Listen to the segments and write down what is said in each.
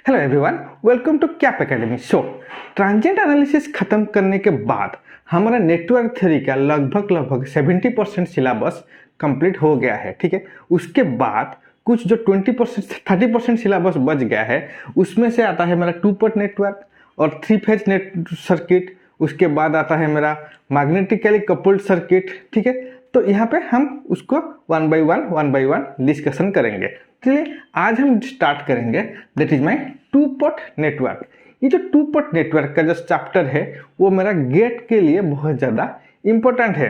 Hello everyone, welcome to Cap Academy. शो transient analysis खत्म करने के बाद हमारा नेटवर्क थ्योरी का लगभग 70% सिलेबस कंप्लीट हो गया है। ठीक है, उसके बाद कुछ जो 30% सिलेबस बच गया है उसमें से आता है मेरा 2 पोर्ट नेटवर्क और 3 फेज नेट सर्किट। उसके बाद आता है मेरा मैग्नेटिकली कपल्ड सर्किट। ठीक है, तो यहाँ पे हम उसको वन बाय वन डिस्कशन करेंगे। चलिए आज हम स्टार्ट करेंगे, that is my 2 port network. ये जो 2 पोर्ट नेटवर्क का जो चैप्टर है वो मेरा गेट के लिए बहुत ज़्यादा इम्पोर्टेंट है।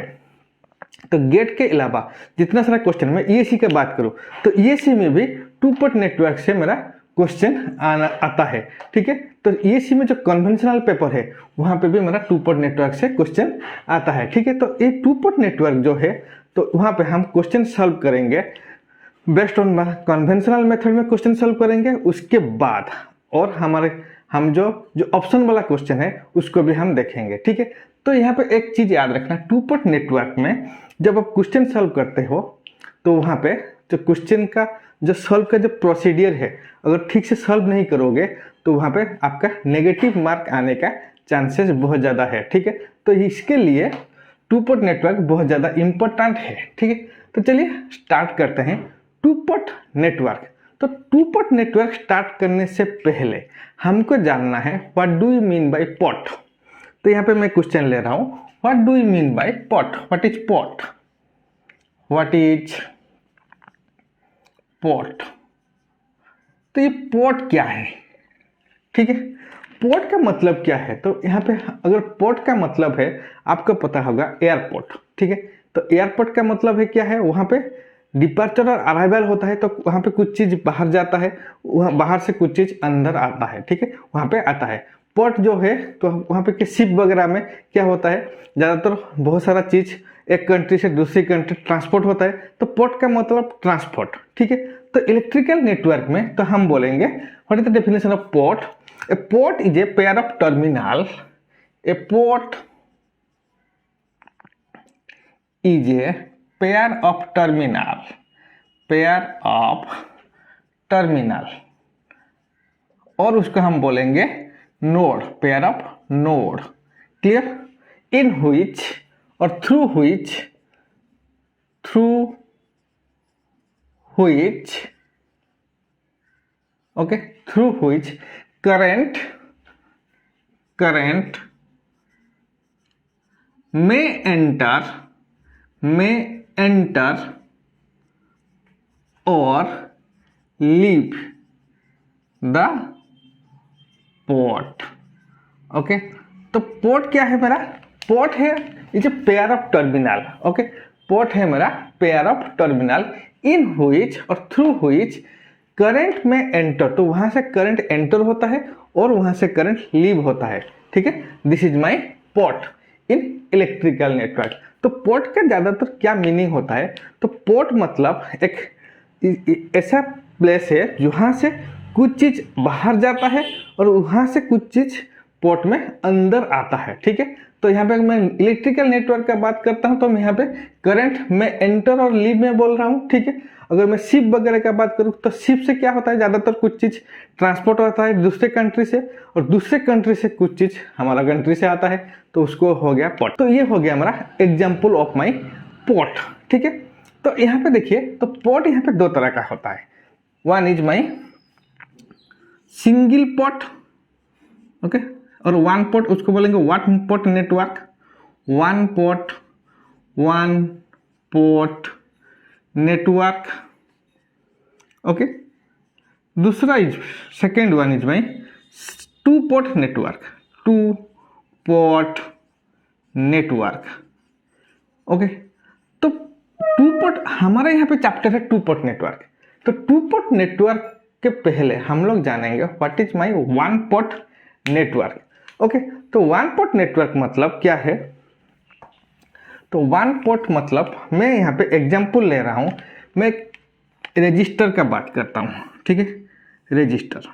तो गेट के अलावा जितना सारा क्वेश्चन, मैं ईएसी की बात करूँ तो ईएसी में भी 2 पोर्ट नेटवर्क से मेरा क्वेश्चन आता है। ठीक है, तो ईएसी में जो कन्वेंशनल पेपर है वहाँ पे भी मेरा 2 पोर्ट नेटवर्क से क्वेश्चन आता है। ठीक है, तो ये 2 पोर्ट नेटवर्क जो है तो वहाँ पे हम क्वेश्चन सॉल्व करेंगे बेस्ड ऑन कन्वेंशनल मेथड में क्वेश्चन सॉल्व करेंगे। उसके बाद और हम जो ऑप्शन वाला क्वेश्चन है उसको भी हम देखेंगे। ठीक है, तो यहाँ पे एक चीज़ याद रखना, 2 पोर्ट नेटवर्क में जब आप क्वेश्चन सॉल्व करते हो तो वहाँ पे जो क्वेश्चन का जो सॉल्व का जो प्रोसीडियर है अगर ठीक से सॉल्व नहीं करोगे तो वहाँ पे आपका नेगेटिव मार्क आने का चांसेस बहुत ज़्यादा है। ठीक है, तो इसके लिए 2 पोर्ट नेटवर्क बहुत ज़्यादा इम्पोर्टेंट है। ठीक है, तो चलिए स्टार्ट करते हैं 2 पोर्ट नेटवर्क। तो 2 पोर्ट नेटवर्क स्टार्ट करने से पहले हमको जानना है what do you mean by port. तो यहाँ पे मैं क्वेश्चन ले रहा हूँ, what do you mean by port, what is port, what is port. तो ये पोर्ट क्या है? ठीक है, पोर्ट का मतलब क्या है? तो यहाँ पे अगर पोर्ट का मतलब है आपको पता होगा एयरपोर्ट। ठीक है, तो एयरपोर्ट का मतलब है क्या है, वहाँ पे डिपार्चर और अराइवल होता है, तो वहाँ पे कुछ चीज़ बाहर जाता है, वहाँ बाहर से कुछ चीज़ अंदर आता है। ठीक है, वहाँ पे आता है। पोर्ट जो है तो वहाँ पे शिप वगैरह में क्या होता है, ज़्यादातर बहुत सारा चीज़ एक कंट्री से दूसरी कंट्री ट्रांसपोर्ट होता है, तो पोर्ट का मतलब ट्रांसपोर्ट। ठीक है, तो इलेक्ट्रिकल नेटवर्क में तो हम बोलेंगे what is the definition of port. A port is a pair of terminal, a port is a pair of terminal और उसको हम बोलेंगे node, pair of node. Clear? In which और through which okay, through which current may enter or leave the port। Okay, तो port क्या है मेरा? Port है is a pair of terminal. Okay, port है मेरा pair of terminal in which और through which current में एंटर, तो वहां से करंट एंटर होता है और वहां से करंट लीव होता है। ठीक है, this is my port in electrical network. तो पोर्ट का ज़्यादातर क्या मीनिंग होता है? तो पोर्ट मतलब एक ऐसा प्लेस है जहाँ से कुछ चीज़ बाहर जाता है और वहाँ से कुछ चीज़ पोर्ट में अंदर आता है। ठीक है, तो यहाँ पे मैं इलेक्ट्रिकल नेटवर्क का बात करता हूँ तो मैं यहाँ पे करंट में एंटर और लीव में बोल रहा हूँ। ठीक है, अगर मैं शिप वगैरह का बात करूँ तो शिप से क्या होता है, ज़्यादातर कुछ चीज़ ट्रांसपोर्ट होता है दूसरे कंट्री से और दूसरे कंट्री से कुछ चीज़ हमारा कंट्री से आता है, तो उसको हो गया पोर्ट। तो ये हो गया हमारा एग्जाम्पल ऑफ माई पोर्ट। ठीक है, तो यहाँ पे देखिए, तो पोर्ट यहाँ पे 2 तरह का होता है। One is my single port, okay, और 1 पोर्ट उसको बोलेंगे 1 port network, 1 port network. Okay, दूसरा is second one is my 2 port network, 2 port network. Okay, तो 2 पोर्ट हमारा यहाँ पे चैप्टर है 2 पोर्ट नेटवर्क। तो 2 पोर्ट नेटवर्क के पहले हम लोग जानेंगे what is my 1 port network. Okay, तो 1 पोर्ट नेटवर्क मतलब क्या है? तो 1 पोर्ट मतलब मैं यहाँ पे एग्जाम्पल ले रहा हूँ, मैं रजिस्टर का बात करता हूँ। ठीक है, रजिस्टर,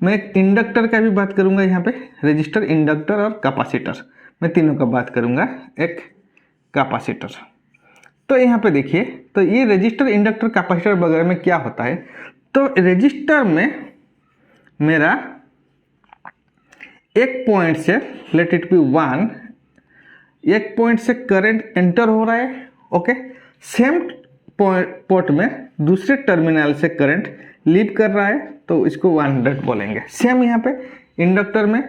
मैं एक इंडक्टर का भी बात करूंगा यहाँ पे, रजिस्टर, इंडक्टर और कैपेसिटर, मैं तीनों का बात करूंगा। एक कैपेसिटर, तो यहाँ पे देखिए, तो ये रजिस्टर, इंडक्टर, कैपेसिटर वगैरह में क्या होता है, तो रजिस्टर में मेरा एक पॉइंट से, लेट इट बी 1, एक पॉइंट से करंट एंटर हो रहा है, ओके, सेम पोर्ट में दूसरे टर्मिनल से करंट लीव कर रहा है, तो इसको 100 बोलेंगे। सेम यहाँ पे इंडक्टर में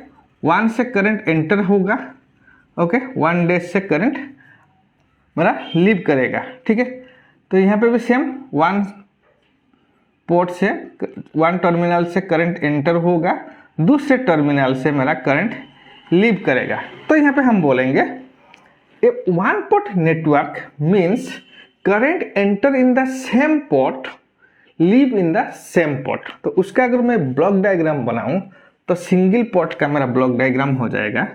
1 से करंट एंटर होगा, ओके, 1 डैश से करंट मेरा लीव करेगा, ठीक है। तो यहाँ पे भी सेम 1 पोर्ट से, 1 टर्मिनल से करंट एंटर होगा, दूसरे टर्मिनल से मेरा करंट लीव करेगा। तो यहाँ पे हम बोलेंगे ए 1 port network means current enter in the same port, leave in the same port. तो उसका अगर मैं ब्लॉक डायग्राम बनाऊं तो सिंगल पोर्ट का मेरा ब्लॉक डायग्राम हो जाएगा,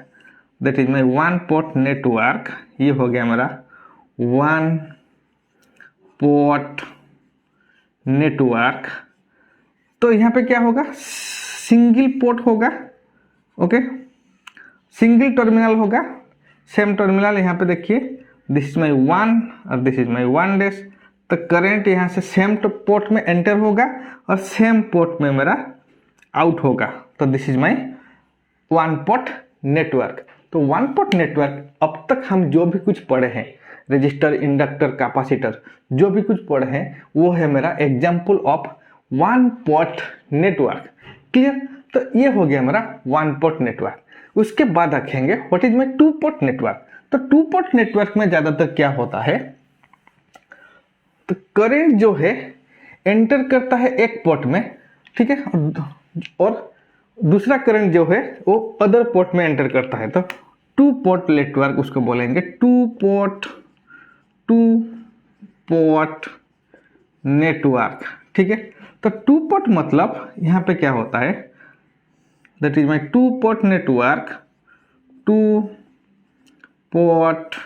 that is my 1 port network. ये हो गया मेरा 1 पोर्ट नेटवर्क। तो यहाँ पे क्या होगा, सिंगल पोर्ट होगा, ओके, सिंगल टर्मिनल होगा, सेम टर्मिनल। यहाँ पे देखिए, दिस इज माई 1 और दिस इज माई 1 डैश। तो करंट यहाँ से सेम पोर्ट में एंटर होगा और सेम पोर्ट में मेरा आउट होगा। तो this is my 1 port network. तो 1 पोर्ट नेटवर्क अब तक हम जो भी कुछ पढ़े हैं, रजिस्टर, इंडक्टर, कैपेसिटर, जो भी कुछ पढ़े हैं, वो है मेरा example of 1 port network. Clear? तो ये हो गया मेरा 1 पोर्ट नेटवर्क। उसके बाद रखेंगे what is my 2 port network. तो 2 पोर्ट नेटवर्क में ज्यादातर क्या होता है, तो करंट जो है एंटर करता है एक पोर्ट में, ठीक है, और दूसरा करंट जो है वो अदर पोर्ट में एंटर करता है। तो 2 पोर्ट नेटवर्क उसको बोलेंगे 2 पोर्ट नेटवर्क, ठीक है। तो 2 पोर्ट मतलब यहाँ पे क्या होता है, that is my 2 port network, 2 port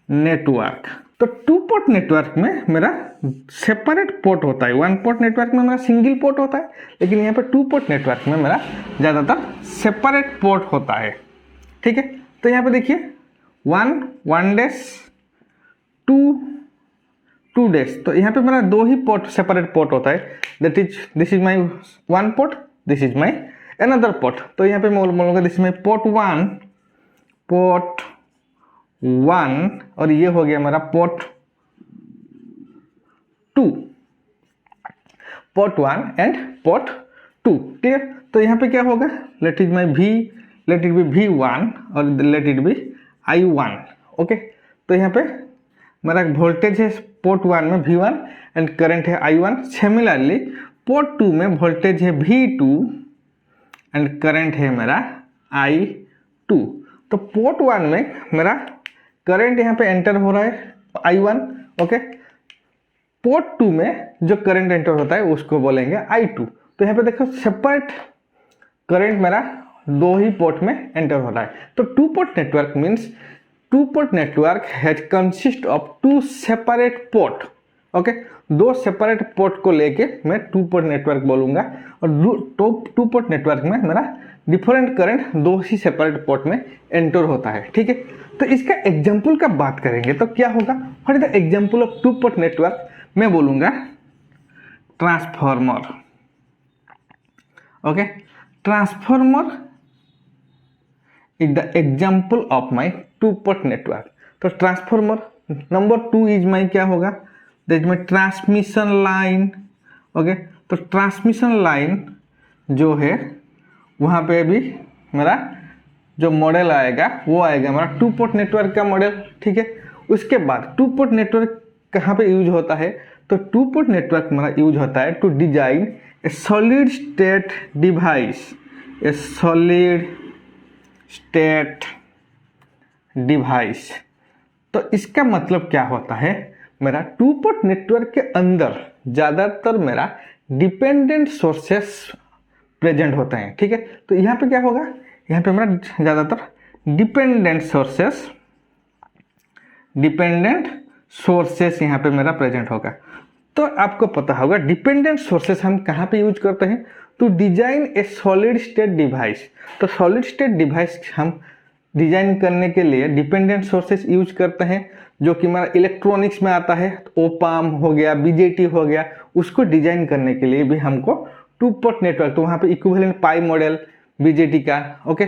network. तो 2 पोर्ट नेटवर्क में मेरा सेपरेट पोर्ट होता है। 1 पोर्ट नेटवर्क में मेरा सिंगल पोर्ट होता है, लेकिन यहाँ पे 2 पोर्ट नेटवर्क में मेरा ज़्यादातर सेपरेट पोर्ट होता है, ठीक है। तो यहाँ पे देखिए 1 डैश, 2 डैश। तो यहाँ पे मेरा 2 ही पोर्ट, सेपरेट पोर्ट होता है, that is this is my 1 port, this is my another port. तो यहाँ पे मैं बोलूँगा दिस इज माई पोर्ट 1 और ये हो गया मेरा पोर्ट 1 एंड पोर्ट 2, क्लियर। तो यहाँ पे क्या होगा, लेट इट बी V1 और let it be I1, okay. तो यहाँ पे मेरा वोल्टेज है पोर्ट 1 में V1 एंड करंट है I1। सिमिलरली पोर्ट 2 में वोल्टेज है V2 एंड करंट है मेरा I2। तो पोर्ट 1 में मेरा करंट यहाँ पे एंटर हो रहा है I1, ओके। पोर्ट 2 में जो करंट एंटर होता है उसको बोलेंगे I2। तो यहाँ पे देखो सेपरेट करंट मेरा 2 ही पोर्ट में एंटर हो रहा है। तो 2 port network means 2 port network has consist of 2 separate port, okay. 2 separate port को लेके मैं 2 पोर्ट नेटवर्क बोलूंगा, और 2 पोर्ट नेटवर्क में मेरा डिफरेंट करंट 2 ही सेपरेट पोर्ट में एंटर होता है, ठीक है। तो इसका एग्जाम्पल का बात करेंगे तो क्या होगा, what is the example of 2 port network. मैं बोलूंगा transformer, okay. Transformer is the example of my 2 port network. तो ट्रांसफार्मर नंबर 2 इज माई क्या होगा, that is my transmission line, okay. तो ट्रांसमिशन लाइन जो है वहाँ पे भी मेरा जो मॉडल आएगा वो आएगा मेरा 2 पोर्ट नेटवर्क का मॉडल, ठीक है। उसके बाद 2 पोर्ट नेटवर्क कहाँ पे यूज होता है, तो 2 पोर्ट नेटवर्क मेरा यूज होता है to design a solid state device, a solid state device. तो इसका मतलब क्या होता है, मेरा 2 पोर्ट नेटवर्क के अंदर ज़्यादातर मेरा डिपेंडेंट सोर्सेस प्रेजेंट होते हैं, ठीक है। तो यहाँ पे क्या होगा, यहाँ पे मेरा ज़्यादातर डिपेंडेंट सोर्सेस यहाँ पे मेरा प्रेजेंट होगा। तो आपको पता होगा डिपेंडेंट सोर्सेस हम कहाँ पे यूज करते हैं, to design a solid state device. तो सॉलिड स्टेट डिवाइस हम डिजाइन करने के लिए डिपेंडेंट सोर्सेस यूज करते हैं, जो कि हमारा इलेक्ट्रॉनिक्स में आता है, ओपाम हो गया, बीजेटी हो गया, उसको डिजाइन करने के लिए भी हमको टू पोर्ट नेटवर्क, तो वहाँ पे इक्विवेलेंट पाई मॉडल बीजेटी का, ओके,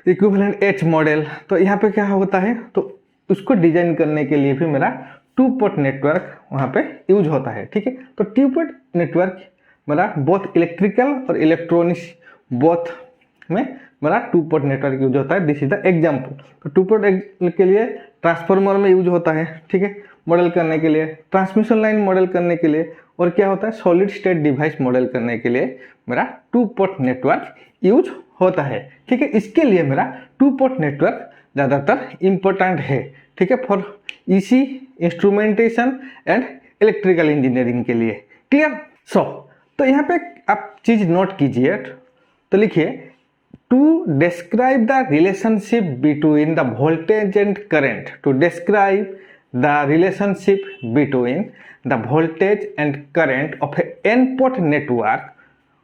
इक्विवेलेंट एच मॉडल, तो यहाँ पे क्या होता है, तो उसको डिजाइन करने के लिए भी मेरा टू पोर्ट नेटवर्क वहाँ पे यूज होता है, ठीक है। तो टू पोर्ट नेटवर्क मेरा बोथ इलेक्ट्रिकल और इलेक्ट्रॉनिक्स बोथ में मेरा टू पोर्ट नेटवर्क यूज होता है। This is the example. तो टू पोर्ट के लिए ट्रांसफार्मर में यूज होता है, ठीक है, मॉडल करने के लिए, ट्रांसमिशन लाइन मॉडल करने के लिए, और क्या होता है, सॉलिड स्टेट डिवाइस मॉडल करने के लिए मेरा टू पोर्ट नेटवर्क यूज होता है, ठीक है। इसके लिए मेरा टू पोर्ट नेटवर्क ज़्यादातर इम्पोर्टेंट है, ठीक है, फॉर इसी इंस्ट्रूमेंटेशन एंड इलेक्ट्रिकल इंजीनियरिंग के लिए। क्लियर? सो तो यहाँ पे आप चीज नोट कीजिए, तो लिखिए to describe the relationship between the voltage and current, to describe the relationship between the voltage and current of a n port network,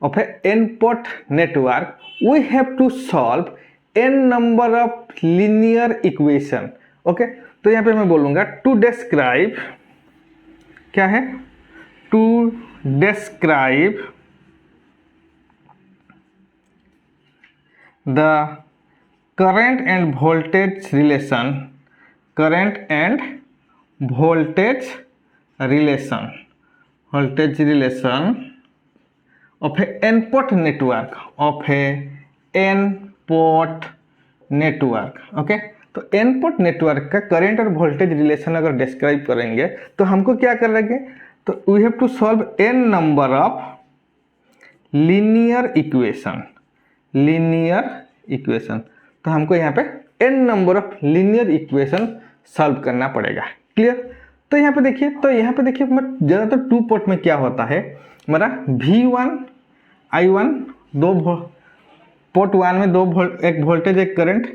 of a n-port network, we have to solve n number of linear equation, okay. तो यहाँ पे मैं बोलूँगा to describe, क्या है, to describe the current and voltage relation, current and voltage relation, voltage relation of a n-port network, of a n-port network, okay. तो n-port network का current और वोल्टेज रिलेशन अगर डिस्क्राइब करेंगे तो हमको क्या करेंगे, तो we have to solve n number of linear equation, linear equation. तो हमको यहाँ पे n number of linear equation solve करना पड़ेगा। क्लियर? तो यहाँ पे देखिए, तो यहाँ पे देखिए ज़्यादातर टू पोर्ट में क्या होता है, मेरा V1 I1 दो पोर्ट 1 में एक वोल्टेज एक करंट,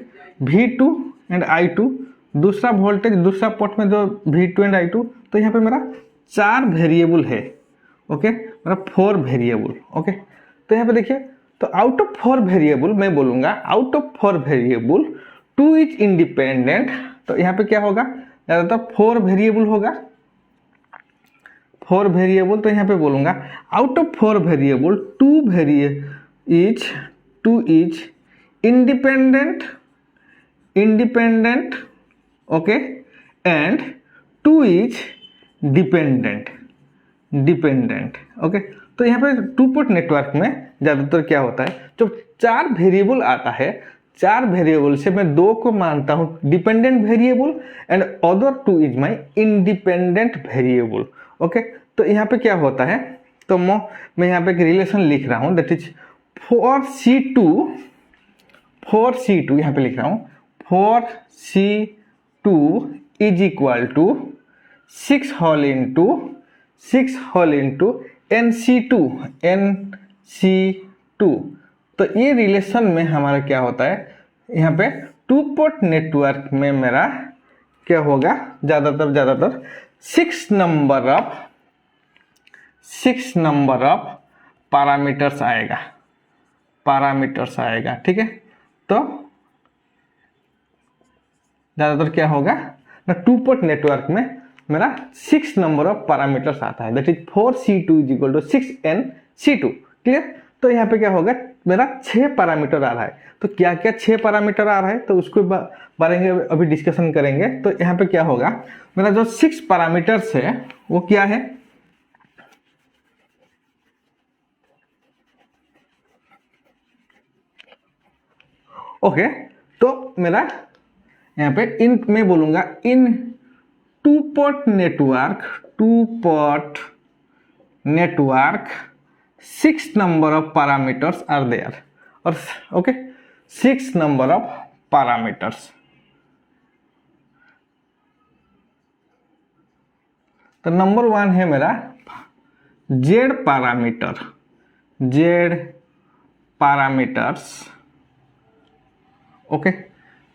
V2 एंड I2 दूसरा वोल्टेज दूसरा पोर्ट में दो V2 एंड I2। तो यहाँ पे मेरा 4 वेरिएबल है, ओके, मेरा 4 वेरिएबल, ओके। तो यहाँ पे देखिए, तो आउट ऑफ 4 वेरिएबल मैं बोलूँगा, out of 4 variable 2 is independent. तो यहाँ पे क्या होगा, ज़्यादातर 4 वेरिएबल होगा, 4 वेरिएबल। तो यहाँ पे बोलूँगा out of 4 variable 2 is independent, okay, and 2 is dependent, okay. तो यहाँ पे टू पोर्ट नेटवर्क में ज़्यादातर क्या होता है, जो 4 वेरिएबल आता है, 4 वेरिएबल से मैं 2 को मानता हूँ dependent variable and other 2 is my independent variable, okay. तो यहाँ पे क्या होता है, तो मैं यहाँ पे एक रिलेशन लिख रहा हूँ, दैट इज 4C2 यहाँ पे लिख रहा हूँ, 4C2 is equal to 6 whole into NC2। तो ये रिलेशन में हमारा क्या होता है, यहाँ पे टू पोर्ट नेटवर्क में मेरा क्या होगा, ज़्यादातर 6 नंबर ऑफ पैरामीटर्स आएगा, ठीक है। तो ज़्यादातर क्या होगा ना, टू पोर्ट नेटवर्क में मेरा 6 नंबर ऑफ पैरामीटर्स आता है, that is 4C2 is equal to 6NC2। Clear? तो यहाँ पे क्या होगा, मेरा 6 पैरामीटर आ रहा है। तो क्या क्या 6 पैरामीटर आ रहा है, तो उसको बारे में अभी डिस्कशन करेंगे। तो यहाँ पे क्या होगा, मेरा जो 6 पैरामीटर्स है वो क्या है, ओके। तो मेरा यहाँ पे मैं बोलूंगा in two port network 6 number of parameters are there, और ओके 6 नंबर ऑफ पैरामीटर्स। तो नंबर 1 है मेरा Z parameters, okay,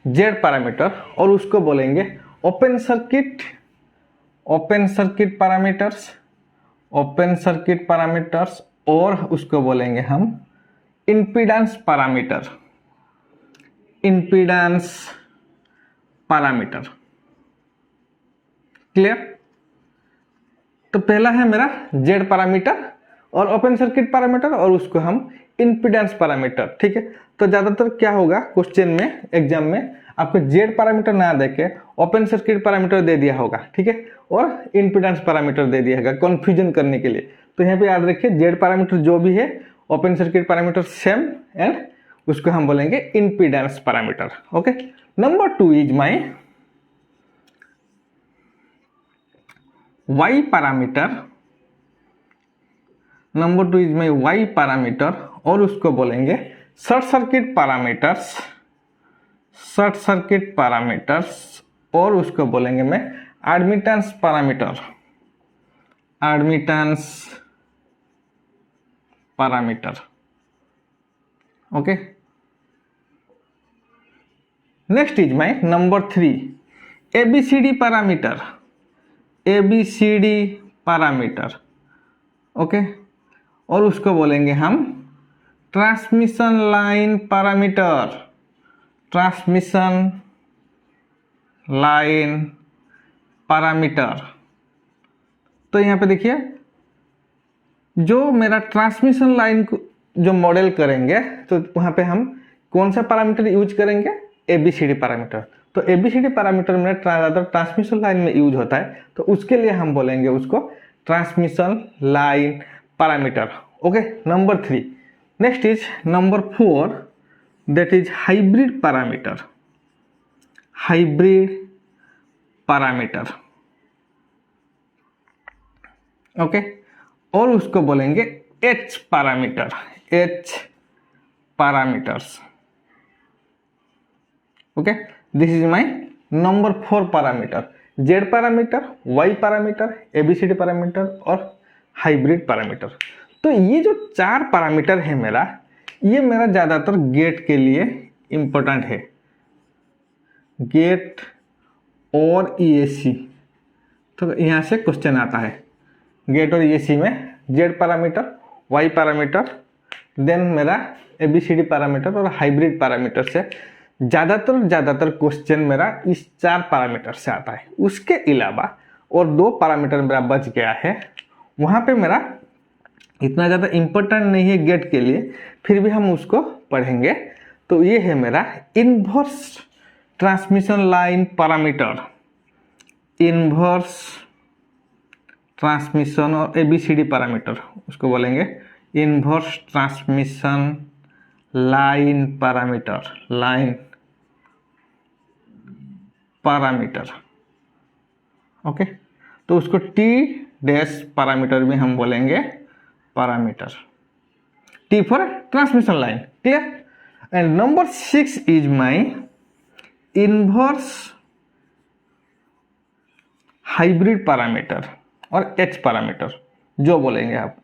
Z parameter, और उसको बोलेंगे ओपन सर्किट पैरामीटर्स, और उसको बोलेंगे हम इम्पीडेंस इम्पीडेंस पैरामीटर। क्लियर? तो पहला है मेरा जेड पैरामीटर और ओपन सर्किट पैरामीटर, और उसको हम इम्पीडेंस पैरामीटर। ठीक है, तो ज्यादातर क्या होगा क्वेश्चन में, एग्जाम में आपको जेड पैरामीटर ना देके ओपन सर्किट पैरामीटर दे दिया होगा, ठीक है, और इम्पीडेंस पैरामीटर दे दिया होगा कंफ्यूजन करने के लिए। तो यहाँ पे याद रखिए जेड पैरामीटर जो भी है, open circuit parameter same, and उसको हम बोलेंगे impedance parameter. Okay, number 2 is my Y parameter. Number 2 is my Y parameter, और उसको बोलेंगे short circuit parameters, short circuit parameters, और उसको बोलेंगे मैं admittance parameter, admittance parameter. Okay, next is my number 3 ABCD parameter, ABCD parameter. Okay, और उसको बोलेंगे हम transmission line parameter, transmission line parameter. तो यहाँ पे देखिए जो मेरा ट्रांसमिशन लाइन को जो मॉडल करेंगे, तो वहाँ पे हम कौन सा पैरामीटर यूज करेंगे, एबीसीडी पैरामीटर। तो एबीसीडी पैरामीटर मेरा ज़्यादातर ट्रांसमिशन लाइन में यूज होता है, तो उसके लिए हम बोलेंगे उसको transmission line parameter. Okay, number 3। Next is number 4, that is hybrid parameter, hybrid parameter. Okay, और उसको बोलेंगे H parameter, H parameters. Okay, this is my number 4 parameter, Z parameter, Y parameter, ABCD parameter और hybrid parameter. तो ये जो 4 parameter है मेरा, ये मेरा ज़्यादातर गेट के लिए इम्पोर्टेंट है, गेट और ईएसी। तो यहाँ से क्वेश्चन आता है गेट और ईएसी में Z parameter, Y parameter, then मेरा एबीसीडी पैरामीटर और हाइब्रिड पैरामीटर से ज़्यादातर क्वेश्चन मेरा इस 4 पैरामीटर से आता है। उसके अलावा और 2 पैरामीटर मेरा बच गया है, वहाँ पे मेरा इतना ज़्यादा इम्पोर्टेंट नहीं है गेट के लिए, फिर भी हम उसको पढ़ेंगे। तो ये है मेरा inverse transmission line parameter, inverse transmission और एबीसीडी पैरामीटर, उसको बोलेंगे inverse transmission line parameter, line parameter. Okay, तो उसको टी डैश पैरामीटर भी हम बोलेंगे parameter, T for transmission line. Clear? And number 6 is my inverse hybrid parameter और H parameter, जो बोलेंगे आप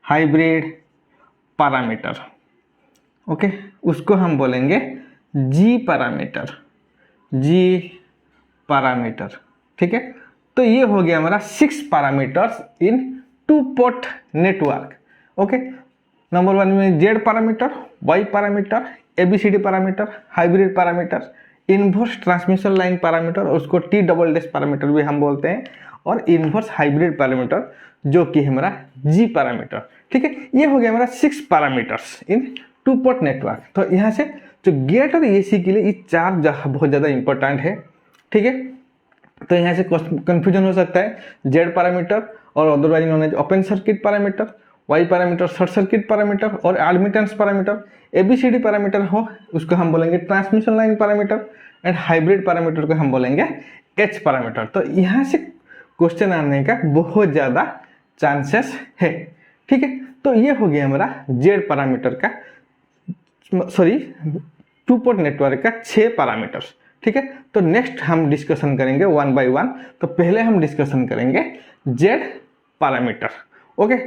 हाइब्रिड पैरामीटर। ओके, उसको हम बोलेंगे जी पैरामीटर, जी पैरामीटर। ठीक है, तो ये हो गया हमारा 6 parameters in 2 port network. Okay, number 1 में Z parameter, Y parameter, ABCD parameter, hybrid parameter, inverse transmission line parameter, और उसको टी डबल डैश पैरामीटर भी हम बोलते हैं, और इन्वर्स हाइब्रिड पैरामीटर जो कि है हमारा जी पैरामीटर। ठीक है, ये हो गया हमारा 6 पैरामीटर्स इन 2 पोर्ट नेटवर्क। तो यहाँ से जो गेट और एसी के लिए ये 4 बहुत ज़्यादा इंपॉर्टेंट है। ठीक है, तो यहाँ से कंफ्यूजन हो सकता है जेड पैरामीटर और otherwise known as open circuit parameter, Y parameter short circuit parameter और एडमिटेंस पैरामीटर, एबीसीडी पैरामीटर हो उसको हम बोलेंगे transmission line parameter, and hybrid parameter को हम बोलेंगे एच पैरामीटर। तो यहाँ से क्वेश्चन आने का बहुत ज़्यादा चांसेस है। ठीक है, तो ये हो गया हमारा जेड पैरामीटर का, सॉरी 2 पोर्ट नेटवर्क का 6 पैरामीटर्स। ठीक है, तो नेक्स्ट हम डिस्कशन करेंगे 1 बाय 1। तो पहले हम डिस्कशन करेंगे जेड पैरामीटर। ओके,